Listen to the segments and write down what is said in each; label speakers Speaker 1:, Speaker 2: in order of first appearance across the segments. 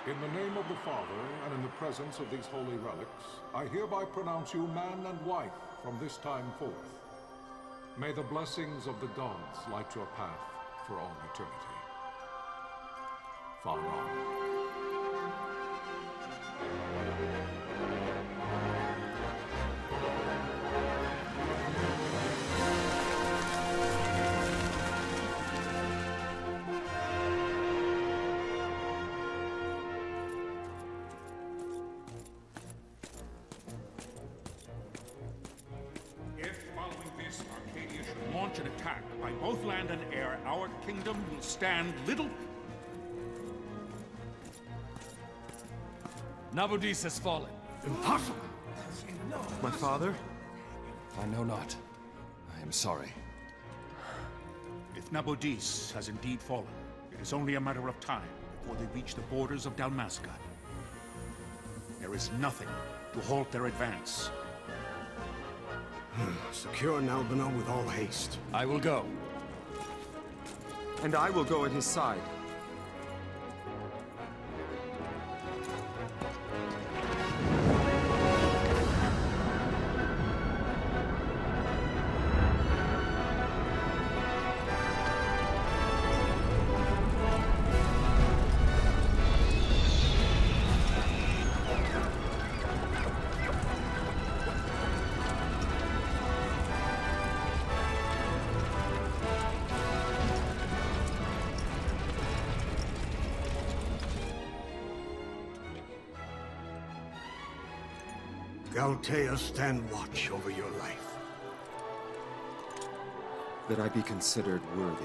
Speaker 1: In the name of the Father, and in the presence of these holy relics, I hereby pronounce you man and wife from this time forth. May the blessings of the gods light your path for all eternity. Vaan.
Speaker 2: Archadia should launch an attack by both land and air, our kingdom will stand little...
Speaker 3: Nabudis has fallen.
Speaker 2: Impossible!
Speaker 4: My father?
Speaker 3: I know not. I am sorry.
Speaker 2: If Nabudis has indeed fallen, it is only a matter of time before they reach the borders of Dalmasca. There is nothing to halt their advance.
Speaker 5: Secure Nalbina with all haste.
Speaker 3: I will go.
Speaker 4: And I will go at his side.
Speaker 5: Altea, stand watch over your life.
Speaker 4: That I be considered worthy.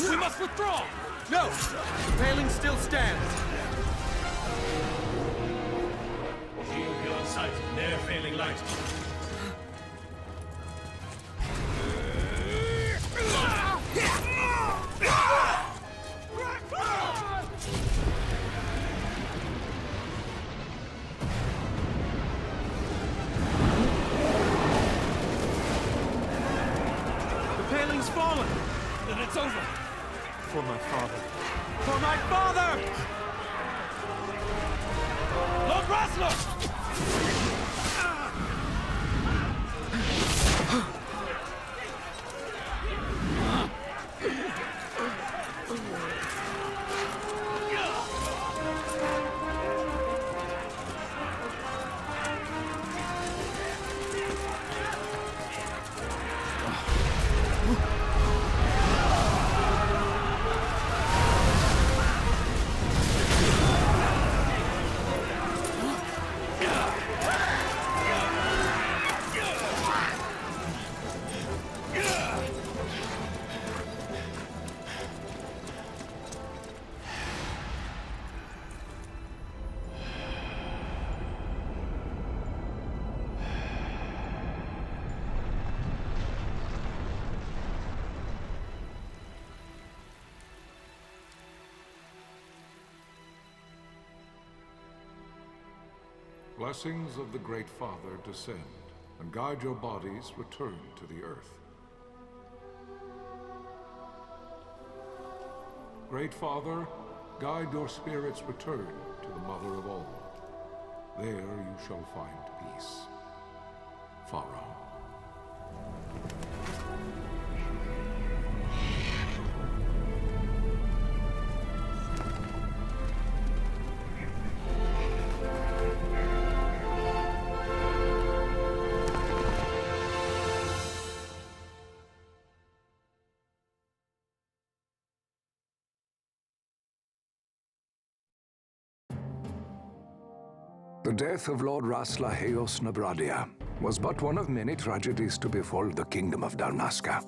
Speaker 3: We must withdraw!
Speaker 4: No! The paling still stands!
Speaker 6: Shield beyond sight, ne'er failing light.
Speaker 4: The paling's fallen!
Speaker 3: Then it's over!
Speaker 4: For my father. For my father!
Speaker 3: Lord Rasler!
Speaker 1: blessings of the Great Father descend, and guide your bodies return to the earth. Great Father, guide your spirits return to the Mother of all. There you shall find peace. Pharaoh.
Speaker 7: The death of Lord Rasla Heos Nabradia was but one of many tragedies to befall the kingdom of Dalmasca.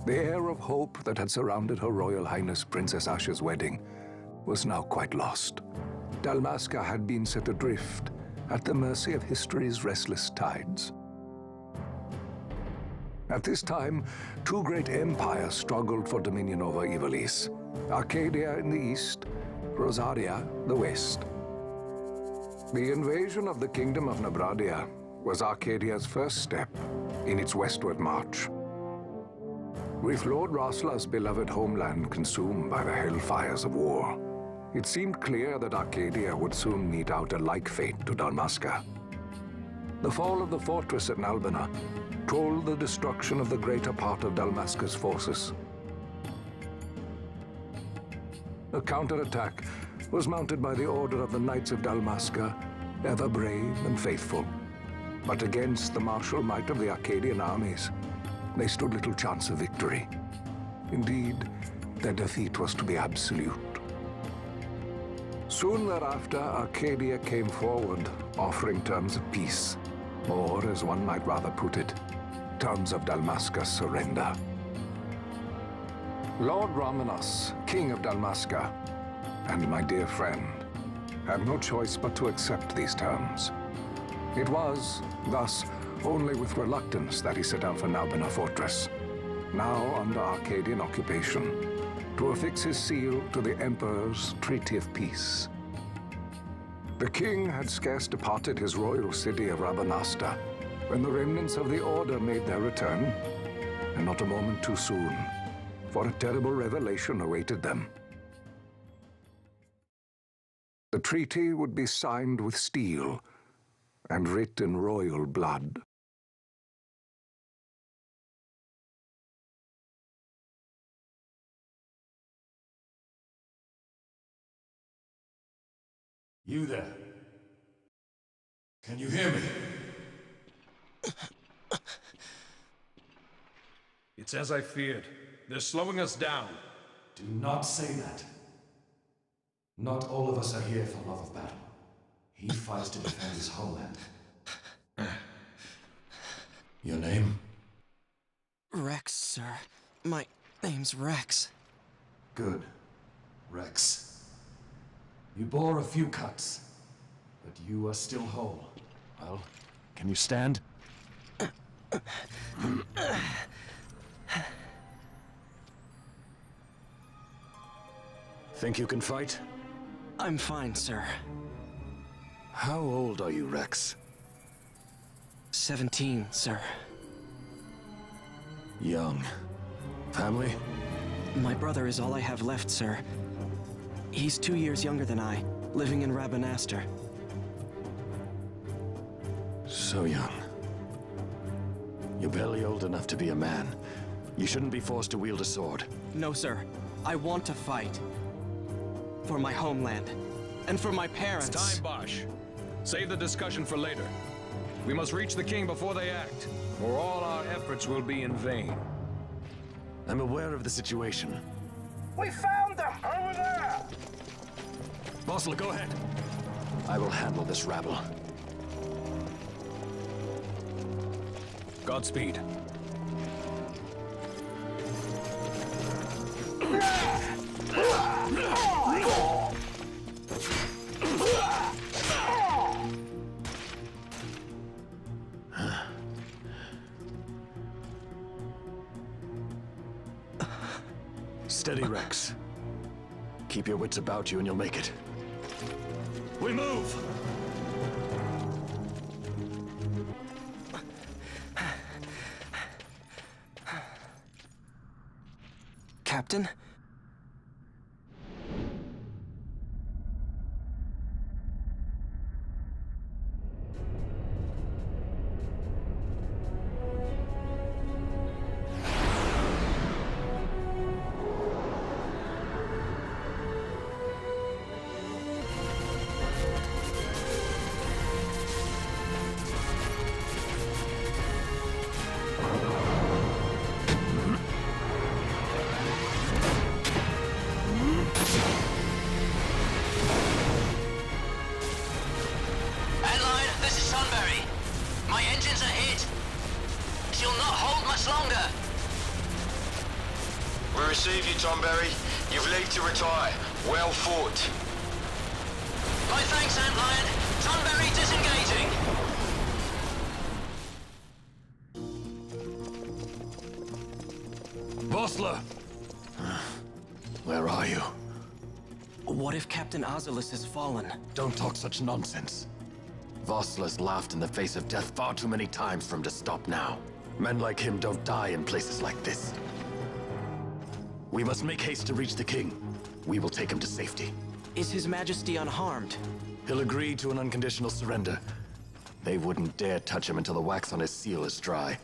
Speaker 7: The air of hope that had surrounded Her Royal Highness Princess Ashe's wedding was now quite lost. Dalmasca had been set adrift at the mercy of history's restless tides. At this time, two great empires struggled for dominion over Ivalice: Archadia in the east, Rozarria the west. The invasion of the Kingdom of Nabradia was Arcadia's first step in its westward march. With Lord Rasla's beloved homeland consumed by the hellfires of war, it seemed clear that Archadia would soon mete out a like fate to Dalmasca. The fall of the fortress at Nalbina told the destruction of the greater part of Dalmasca's forces. A counterattack was mounted by the order of the Knights of Dalmasca, ever brave and faithful. But against the martial might of the Archadian armies, they stood little chance of victory. Indeed, their defeat was to be absolute. Soon thereafter, Archadia came forward, offering terms of peace, or, as one might rather put it, terms of Dalmasca's surrender. Lord Ramanas, King of Dalmasca, and my dear friend, had no choice but to accept these terms. It was, thus, only with reluctance that he set out for Nalbina Fortress, now under Arcadian occupation, to affix his seal to the Emperor's Treaty of Peace. The king had scarce departed his royal city of Rabanasta when the remnants of the Order made their return, and not a moment too soon, for a terrible revelation awaited them. The treaty would be signed with steel and writ in royal blood.
Speaker 3: You there? Can you hear me? It's as I feared. They're slowing us down.
Speaker 8: Do not say that. Not all of us are here for love of battle. He fights to defend his homeland.
Speaker 3: Your name?
Speaker 9: Rex, sir. My name's Rex.
Speaker 8: Good. Rex. You bore a few cuts, but you are still whole. Well, can you stand? Think you can fight?
Speaker 9: I'm fine, sir.
Speaker 8: How old are you, Rex?
Speaker 9: 17, sir.
Speaker 8: Young. Family?
Speaker 9: My brother is all I have left, sir. He's 2 years younger than I, living in Rabanasta.
Speaker 8: So young. You're barely old enough to be a man. You shouldn't be forced to wield a sword.
Speaker 9: No, sir. I want to fight. For my homeland. And for my parents.
Speaker 10: It's time, Bosch. Save the discussion for later. We must reach the king before they act, or all our efforts will be in vain.
Speaker 8: I'm aware of the situation.
Speaker 11: We found them! Over there!
Speaker 8: Bosler, go ahead. I will handle this rabble.
Speaker 10: Godspeed.
Speaker 8: Steady, Rex. Keep your wits about you and you'll make it. We move!
Speaker 9: Captain?
Speaker 11: You've leave to retire. Well fought.
Speaker 12: My thanks, Antlion. Tonberry disengaging.
Speaker 8: Vossler! Where are you?
Speaker 9: What if Captain Ivalice has fallen?
Speaker 8: Don't talk such nonsense. Vossler's laughed in the face of death far too many times for him to stop now. Men like him don't die in places like this. We must make haste to reach the king. We will take him to safety.
Speaker 9: Is His Majesty unharmed?
Speaker 8: He'll agree to an unconditional surrender. They wouldn't dare touch him until the wax on his seal is dry.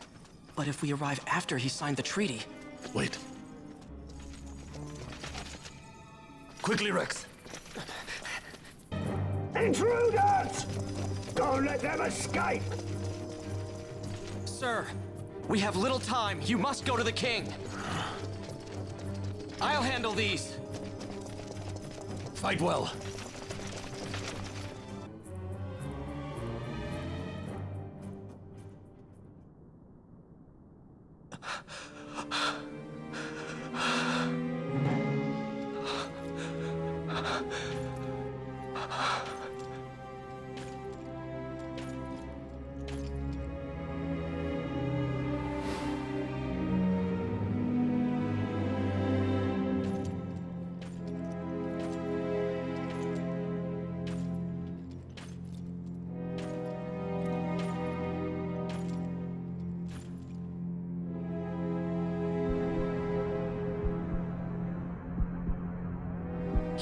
Speaker 9: But if we arrive after he signed the treaty...
Speaker 8: Wait. Quickly, Rex!
Speaker 5: Intruders! Don't let them escape!
Speaker 9: Sir, we have little time. You must go to the king. I'll handle these.
Speaker 8: Fight well.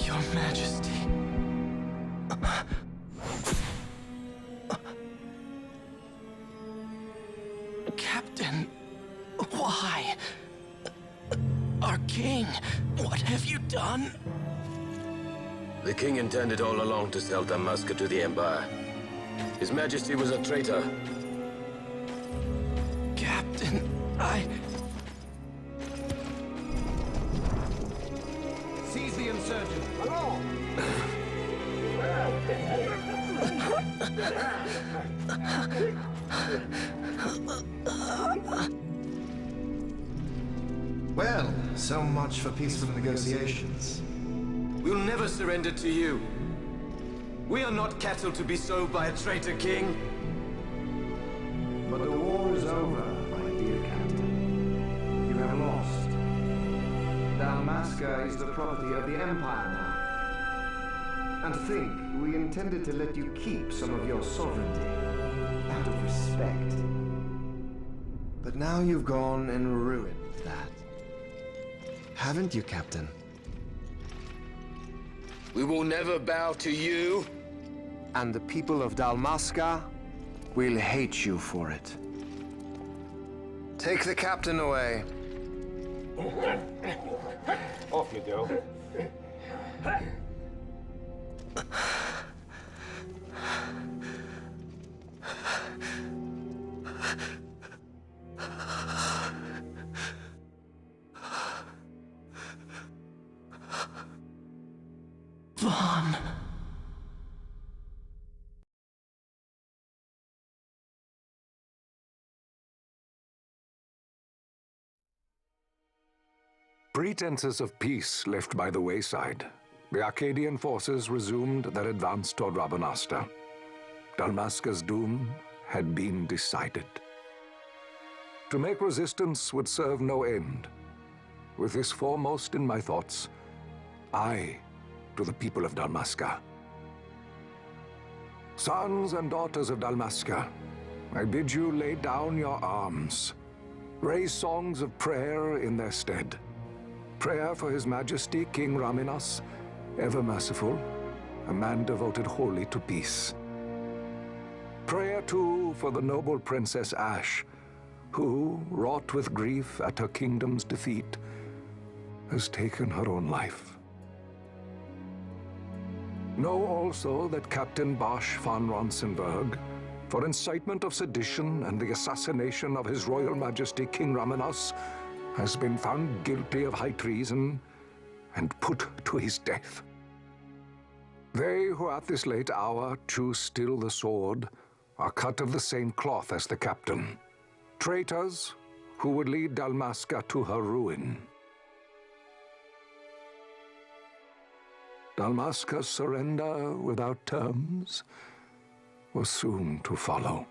Speaker 9: Your Majesty. Captain, why? Our king, what have you done?
Speaker 13: The king intended all along to sell Dalmasca to the Empire. His Majesty was a traitor.
Speaker 9: Captain,
Speaker 4: Seize the insurgent.
Speaker 5: Along!
Speaker 14: Well, so much for peaceful negotiations.
Speaker 13: We'll never surrender to you. We are not cattle to be sold by a traitor king.
Speaker 14: But the war is over, my dear Captain. You have lost. Dalmasca is the property of the Empire now. And think, we intended to let you keep some of your sovereignty, out of respect. But now you've gone and ruined that. Haven't you, Captain?
Speaker 13: We will never bow to you.
Speaker 14: And the people of Dalmasca will hate you for it. Take the captain away.
Speaker 11: Off you go.
Speaker 9: Vaan.
Speaker 7: Pretenses of peace left by the wayside, the Archadian forces resumed their advance toward Rabanasta. Dalmasca's doom had been decided. To make resistance would serve no end. With this foremost in my thoughts, I to the people of Dalmasca. Sons and daughters of Dalmasca, I bid you lay down your arms. Raise songs of prayer in their stead. Prayer for His Majesty King Raminas, ever merciful, a man devoted wholly to peace. Prayer, too, for the noble Princess Ashe, who, wrought with grief at her kingdom's defeat, has taken her own life. Know also that Captain Bosch von Ronsenberg, for incitement of sedition and the assassination of His Royal Majesty King Raminas, has been found guilty of high treason and put to his death. They who at this late hour choose still the sword are cut of the same cloth as the captain. Traitors who would lead Dalmasca to her ruin. Dalmasca's surrender without terms was soon to follow.